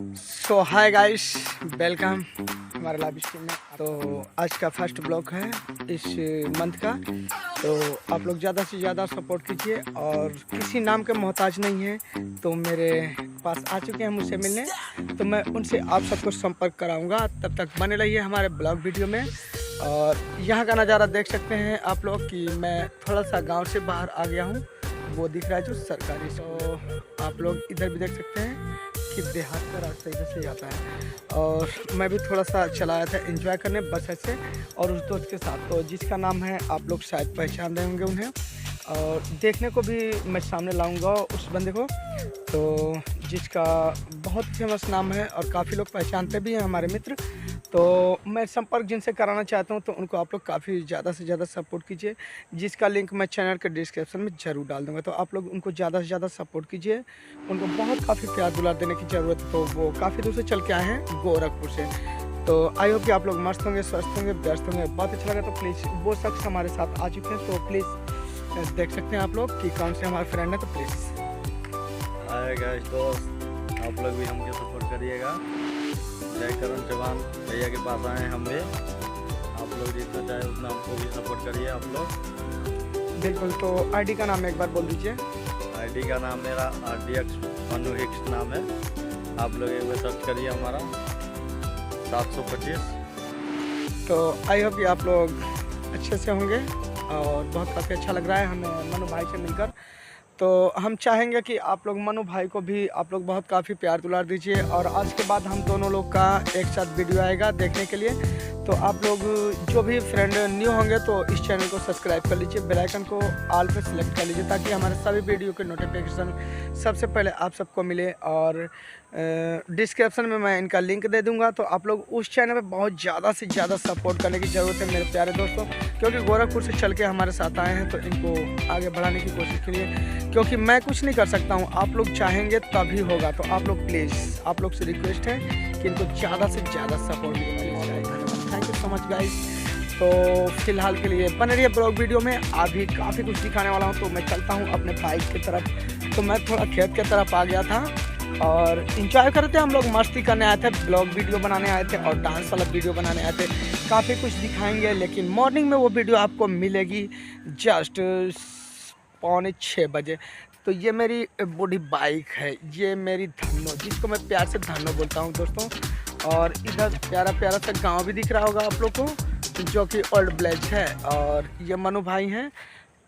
सो hi guys, welcome हमारे live stream में। तो आज का फर्स्ट ब्लॉग है इस मंथ का। तो आप लोग ज़्यादा से ज़्यादा सपोर्ट कीजिए और किसी नाम के मोहताज नहीं है। तो मेरे पास आ चुके हैं मुझसे मिलने, तो मैं उनसे आप सबको संपर्क कराऊंगा। तब तक बने रहिए हमारे ब्लॉग वीडियो में। और यहाँ का नज़ारा देख सकते हैं आप लोग कि मैं थोड़ा सा गाँव से बाहर आ गया हूँ। वो दिख रहा है जो सरकारी। तो आप लोग इधर भी देख सकते हैं कि देहात का रास्ता इधर से जाता है। और मैं भी थोड़ा सा चलाया था एंजॉय करने बस से और उस दोस्त के साथ, तो जिसका नाम है आप लोग शायद पहचान रहे होंगे उन्हें। और देखने को भी मैं सामने लाऊंगा उस बंदे को, तो जिसका बहुत फेमस नाम है और काफ़ी लोग पहचानते भी हैं हमारे मित्र। तो मैं संपर्क जिनसे कराना चाहता हूं, तो उनको आप लोग काफ़ी ज़्यादा से ज़्यादा सपोर्ट कीजिए, जिसका लिंक मैं चैनल के डिस्क्रिप्शन में ज़रूर डाल दूंगा। तो आप लोग उनको ज़्यादा से ज़्यादा सपोर्ट कीजिए, उनको बहुत काफ़ी प्यार दुलार देने की ज़रूरत है। तो वो काफ़ी दूर से चल के आए हैं गोरखपुर से। तो आई होप कि आप लोग मस्त होंगे, स्वस्थ होंगे, व्यस्त होंगे। बहुत अच्छा लगा। तो प्लीज़ वो शख्स हमारे साथ आ चुके हैं, तो प्लीज़ देख सकते हैं आप लोग कि कौन से हमारे फ्रेंड हैं। तो प्लीज़ हाय गाइस दोस्त, आप लोग भी हमको सपोर्ट करिएगा। जय करण चौहान भैया के पास आए हम भी। आप लोग जितना चाहे उतना हमको भी सपोर्ट करिए आप लोग। बिल्कुल। तो आईडी का नाम एक बार बोल दीजिए। आईडी का नाम मेरा RDX मनु हिक्स नाम है। आप लोग एक बार सर्च करिए हमारा 725। तो आई होप कि आप लोग अच्छे से होंगे और बहुत काफ़ी अच्छा लग रहा है हमें मनु भाई से मिलकर। तो हम चाहेंगे कि आप लोग मनु भाई को भी आप लोग बहुत काफ़ी प्यार दुलार दीजिए। और आज के बाद हम दोनों लोग का एक साथ वीडियो आएगा देखने के लिए। तो आप लोग जो भी फ्रेंड न्यू होंगे तो इस चैनल को सब्सक्राइब कर लीजिए, बेल आइकन को ऑल पे सिलेक्ट कर लीजिए, ताकि हमारे सभी वीडियो के नोटिफिकेशन सबसे पहले आप सबको मिले। और डिस्क्रिप्शन में मैं इनका लिंक दे दूंगा। तो आप लोग उस चैनल पे बहुत ज़्यादा से ज़्यादा सपोर्ट करने की ज़रूरत है मेरे प्यारे दोस्तों, क्योंकि गोरखपुर से चल के हमारे साथ आए हैं। तो इनको आगे बढ़ाने की कोशिश करिए, क्योंकि मैं कुछ नहीं कर सकता हूँ, आप लोग चाहेंगे तभी होगा। तो आप लोग प्लीज़, आप लोग से रिक्वेस्ट है कि इनको ज़्यादा से ज़्यादा सपोर्ट कीजिए। Thank you so much guys. तो फिलहाल के लिए बने रहिए ब्लॉग वीडियो में, अभी काफ़ी कुछ दिखाने वाला हूँ। तो मैं चलता हूँ अपने बाइक की तरफ। तो मैं थोड़ा खेत की तरफ आ गया था और इंजॉय करते हम लोग, मस्ती करने आए थे, ब्लॉग वीडियो बनाने आए थे और डांस वाला वीडियो बनाने आए थे। काफ़ी कुछ दिखाएंगे, लेकिन मॉर्निंग में वो वीडियो आपको मिलेगी जस्ट 5:45 बजे। तो ये मेरी बूढ़ी बाइक है, ये मेरी धन्नो, जिसको मैं प्यार से धन्नो बोलता हूँ दोस्तों। और इधर प्यारा प्यारा सा गांव भी दिख रहा होगा आप लोग को, जो कि ओल्ड विलेज है। और ये मनु भाई हैं।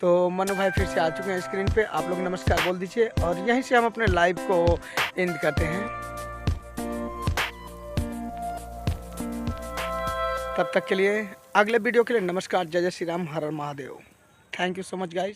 तो मनु भाई फिर से आ चुके हैं स्क्रीन पे। आप लोग नमस्कार बोल दीजिए और यहीं से हम अपने लाइव को एंड करते हैं। तब तक के लिए, अगले वीडियो के लिए नमस्कार, जय जय Shri Ram, Har Har Mahadev. Thank you so much guys.